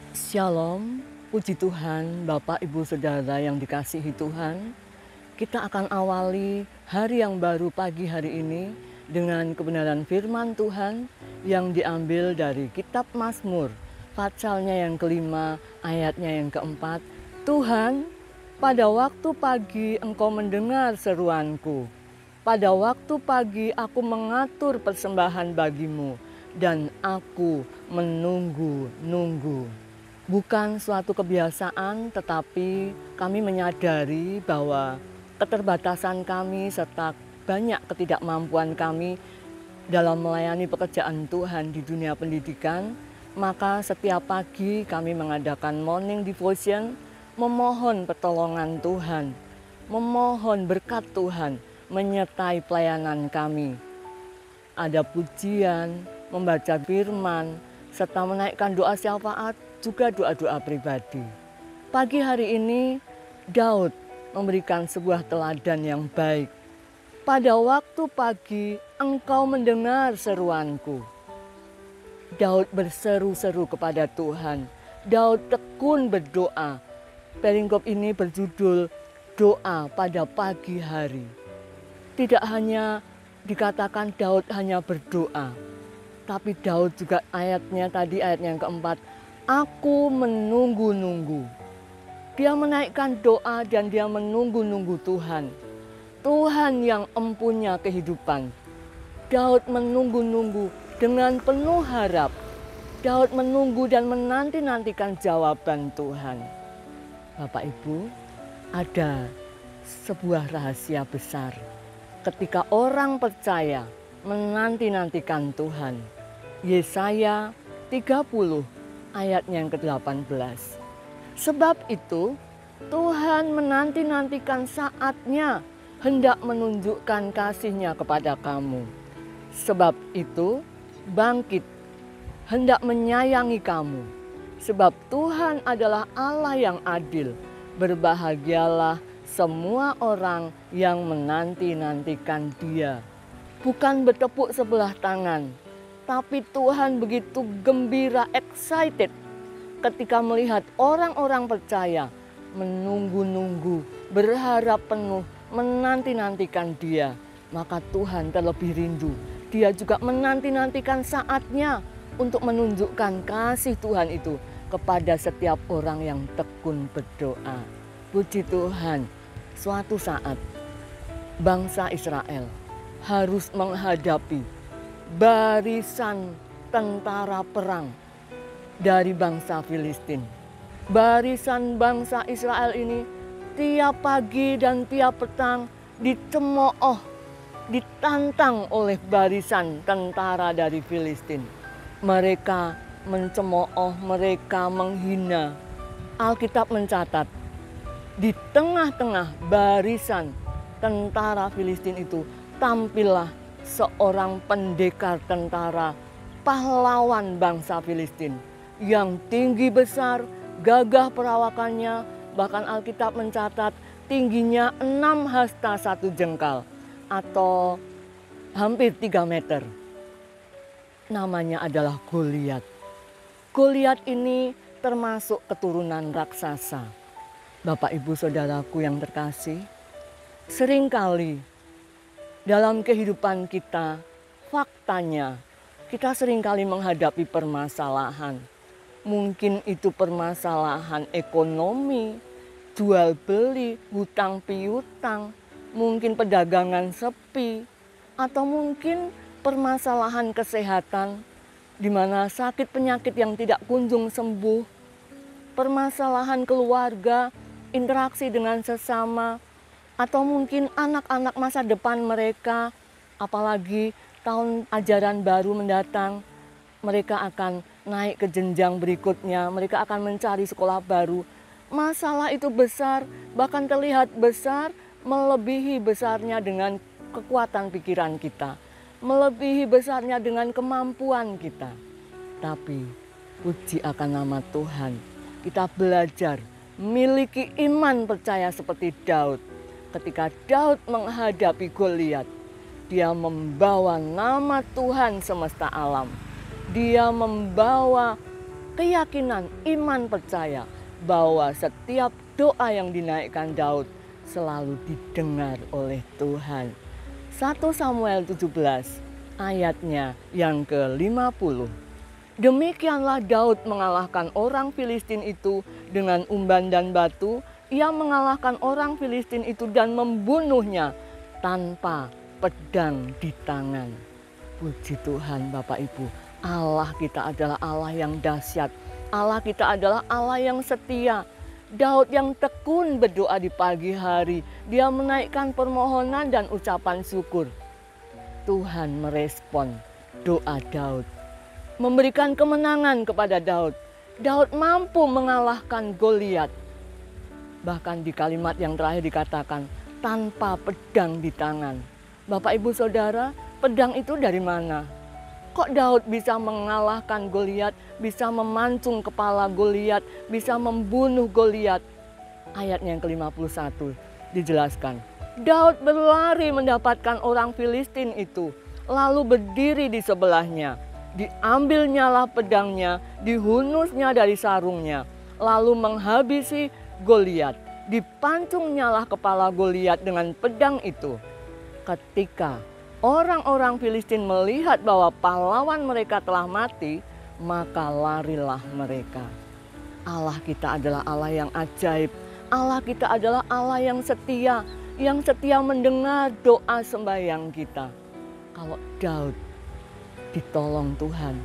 Shalom, puji Tuhan, Bapak, Ibu, Saudara yang dikasihi Tuhan. Kita akan awali hari yang baru pagi hari ini dengan kebenaran firman Tuhan yang diambil dari kitab Mazmur, pasalnya yang kelima, ayatnya yang keempat. Tuhan, pada waktu pagi Engkau mendengar seruanku. Pada waktu pagi aku mengatur persembahan bagimu dan aku menunggu-nunggu. Bukan suatu kebiasaan, tetapi kami menyadari bahwa keterbatasan kami serta banyak ketidakmampuan kami dalam melayani pekerjaan Tuhan di dunia pendidikan, maka setiap pagi kami mengadakan morning devotion, memohon pertolongan Tuhan, memohon berkat Tuhan menyertai pelayanan kami. Ada pujian, membaca firman, serta menaikkan doa syafaat, juga doa-doa pribadi. Pagi hari ini, Daud memberikan sebuah teladan yang baik. Pada waktu pagi, Engkau mendengar seruanku. Daud berseru-seru kepada Tuhan. Daud tekun berdoa. Perikop ini berjudul Doa pada Pagi Hari. Tidak hanya dikatakan Daud hanya berdoa, tapi Daud juga ayatnya yang keempat, aku menunggu-nunggu. Dia menaikkan doa dan dia menunggu-nunggu Tuhan. Tuhan yang empunya kehidupan. Daud menunggu-nunggu dengan penuh harap. Daud menunggu dan menanti-nantikan jawaban Tuhan. Bapak Ibu, ada sebuah rahasia besar. Ketika orang percaya menanti-nantikan Tuhan. Yesaya 30 ayatnya yang ke-18. Sebab itu Tuhan menanti-nantikan saatnya hendak menunjukkan kasih-Nya kepada kamu. Sebab itu bangkit, hendak menyayangi kamu. Sebab Tuhan adalah Allah yang adil. Berbahagialah semua orang yang menanti-nantikan Dia. Bukan bertepuk sebelah tangan, tapi Tuhan begitu gembira, excited ketika melihat orang-orang percaya menunggu-nunggu, berharap penuh, menanti-nantikan Dia. Maka Tuhan terlebih rindu. Dia juga menanti-nantikan saatnya untuk menunjukkan kasih Tuhan itu kepada setiap orang yang tekun berdoa. Puji Tuhan, suatu saat bangsa Israel harus menghadapi barisan tentara perang dari bangsa Filistin. Barisan bangsa Israel ini tiap pagi dan tiap petang dicemooh, ditantang oleh barisan tentara dari Filistin. Mereka mencemooh, mereka menghina. Alkitab mencatat di tengah-tengah barisan tentara Filistin itu tampillah seorang pendekar tentara pahlawan bangsa Filistin yang tinggi besar, gagah perawakannya, bahkan Alkitab mencatat tingginya 6 hasta 1 jengkal atau hampir 3 meter. Namanya adalah Goliat. Goliat ini termasuk keturunan raksasa. Bapak, Ibu, Saudaraku yang terkasih, seringkali dalam kehidupan kita, faktanya kita seringkali menghadapi permasalahan. Mungkin itu permasalahan ekonomi, jual beli, hutang piutang, mungkin perdagangan sepi, atau mungkin permasalahan kesehatan di mana sakit penyakit yang tidak kunjung sembuh, permasalahan keluarga, interaksi dengan sesama, atau mungkin anak-anak masa depan mereka, apalagi tahun ajaran baru mendatang, mereka akan naik ke jenjang berikutnya, mereka akan mencari sekolah baru. Masalah itu besar, bahkan terlihat besar, melebihi besarnya dengan kekuatan pikiran kita, melebihi besarnya dengan kemampuan kita. Tapi puji akan nama Tuhan, kita belajar miliki iman percaya seperti Daud. Ketika Daud menghadapi Goliat, dia membawa nama Tuhan semesta alam. Dia membawa keyakinan, iman, percaya bahwa setiap doa yang dinaikkan Daud selalu didengar oleh Tuhan. 1 Samuel 17 ayatnya yang ke-50. Demikianlah Daud mengalahkan orang Filistin itu dengan umban dan batu. Ia mengalahkan orang Filistin itu dan membunuhnya tanpa pedang di tangan. Puji Tuhan Bapak Ibu, Allah kita adalah Allah yang dahsyat. Allah kita adalah Allah yang setia. Daud yang tekun berdoa di pagi hari. Dia menaikkan permohonan dan ucapan syukur. Tuhan merespon doa Daud, memberikan kemenangan kepada Daud. Daud mampu mengalahkan Goliat. Bahkan di kalimat yang terakhir dikatakan, tanpa pedang di tangan. Bapak Ibu Saudara, pedang itu dari mana? Kok Daud bisa mengalahkan Goliat, bisa memancung kepala Goliat, bisa membunuh Goliat? Ayatnya yang ke-51 dijelaskan. Daud berlari mendapatkan orang Filistin itu, lalu berdiri di sebelahnya. Diambilnyalah pedangnya, dihunusnya dari sarungnya, lalu menghabisi Goliat. Dipancungnyalah kepala Goliat dengan pedang itu. Ketika orang-orang Filistin melihat bahwa pahlawan mereka telah mati, maka larilah mereka. Allah kita adalah Allah yang ajaib. Allah kita adalah Allah yang setia mendengar doa sembahyang kita. Kalau Daud ditolong Tuhan,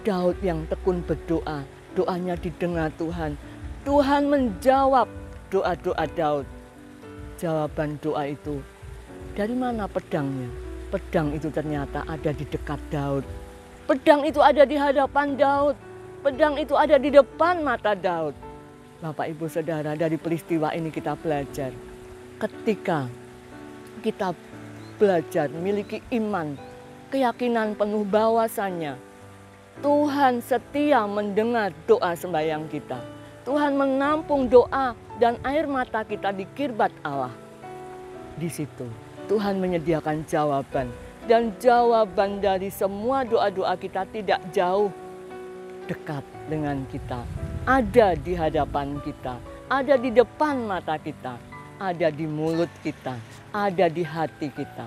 Daud yang tekun berdoa, doanya didengar Tuhan. Tuhan menjawab doa-doa Daud. Jawaban doa itu, dari mana pedangnya? Pedang itu ternyata ada di dekat Daud. Pedang itu ada di hadapan Daud. Pedang itu ada di depan mata Daud. Bapak Ibu Saudara, dari peristiwa ini kita belajar. Ketika kita belajar memiliki iman, keyakinan penuh bahwasannya Tuhan setia mendengar doa sembahyang kita. Tuhan menampung doa dan air mata kita di kirbat Allah. Di situ Tuhan menyediakan jawaban, dan jawaban dari semua doa-doa kita tidak jauh, dekat dengan kita, ada di hadapan kita, ada di depan mata kita, ada di mulut kita, ada di hati kita.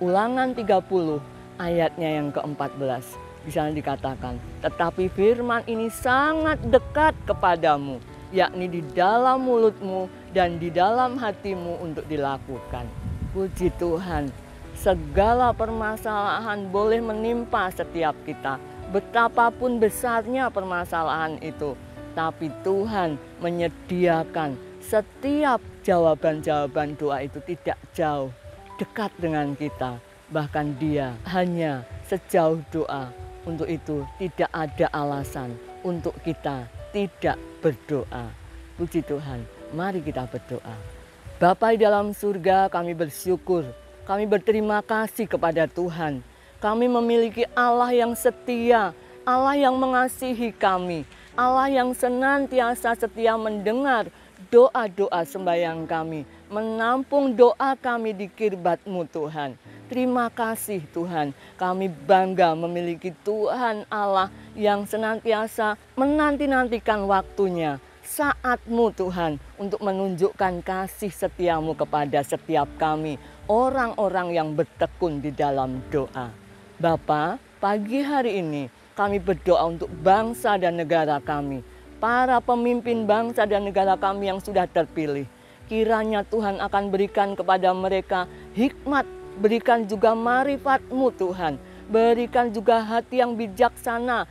Ulangan 30 ayatnya yang ke-14. Di sana dikatakan, tetapi firman ini sangat dekat kepadamu, yakni di dalam mulutmu dan di dalam hatimu untuk dilakukan. Puji Tuhan, segala permasalahan boleh menimpa setiap kita, betapapun besarnya permasalahan itu. Tapi Tuhan menyediakan setiap jawaban-jawaban doa itu tidak jauh, dekat dengan kita. Bahkan Dia hanya sejauh doa. Untuk itu tidak ada alasan untuk kita tidak berdoa. Puji Tuhan, mari kita berdoa. Bapa di dalam surga, kami bersyukur, kami berterima kasih kepada Tuhan. Kami memiliki Allah yang setia, Allah yang mengasihi kami, Allah yang senantiasa setia mendengar doa-doa sembahyang kami, menampung doa kami di kirbat-Mu Tuhan. Terima kasih Tuhan, kami bangga memiliki Tuhan Allah yang senantiasa menanti-nantikan waktunya, saat-Mu Tuhan, untuk menunjukkan kasih setia-Mu kepada setiap kami, orang-orang yang bertekun di dalam doa. Bapa, pagi hari ini kami berdoa untuk bangsa dan negara kami, para pemimpin bangsa dan negara kami yang sudah terpilih. Kiranya Tuhan akan berikan kepada mereka hikmat, berikan juga marifat-Mu Tuhan. Berikan juga hati yang bijaksana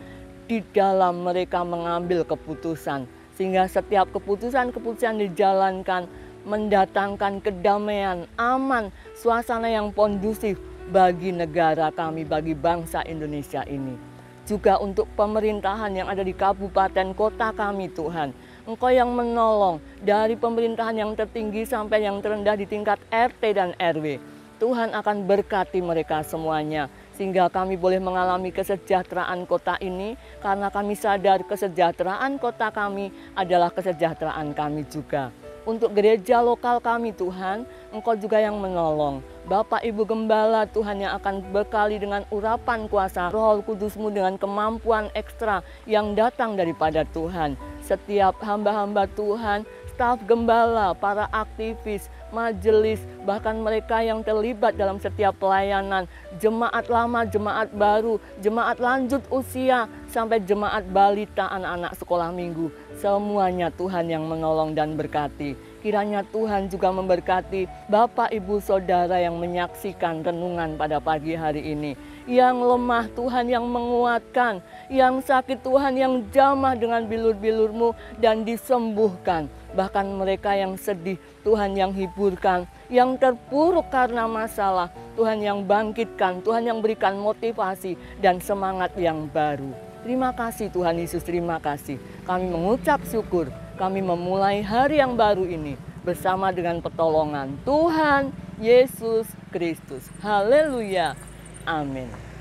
di dalam mereka mengambil keputusan. Sehingga setiap keputusan-keputusan dijalankan mendatangkan kedamaian, aman, suasana yang kondusif bagi negara kami, bagi bangsa Indonesia ini. Juga untuk pemerintahan yang ada di kabupaten kota kami Tuhan. Engkau yang menolong dari pemerintahan yang tertinggi sampai yang terendah di tingkat RT dan RW. Tuhan akan berkati mereka semuanya, sehingga kami boleh mengalami kesejahteraan kota ini, karena kami sadar kesejahteraan kota kami adalah kesejahteraan kami juga. Untuk gereja lokal kami Tuhan, Engkau juga yang menolong. Bapak Ibu Gembala Tuhan yang akan bekali dengan urapan kuasa Roh Kudus-Mu dengan kemampuan ekstra yang datang daripada Tuhan. Setiap hamba-hamba Tuhan, staf gembala, para aktivis, majelis, bahkan mereka yang terlibat dalam setiap pelayanan, jemaat lama, jemaat baru, jemaat lanjut usia, sampai jemaat balita anak-anak sekolah minggu. Semuanya Tuhan yang menolong dan berkati. Kiranya Tuhan juga memberkati Bapak, Ibu, Saudara yang menyaksikan renungan pada pagi hari ini. Yang lemah Tuhan yang menguatkan, yang sakit Tuhan yang jamah dengan bilur-bilur-Mu dan disembuhkan. Bahkan mereka yang sedih Tuhan yang hiburkan, yang terpuruk karena masalah Tuhan yang bangkitkan, Tuhan yang berikan motivasi dan semangat yang baru. Terima kasih Tuhan Yesus, terima kasih. Kami mengucap syukur, kami memulai hari yang baru ini bersama dengan pertolongan Tuhan Yesus Kristus. Haleluya. Amin.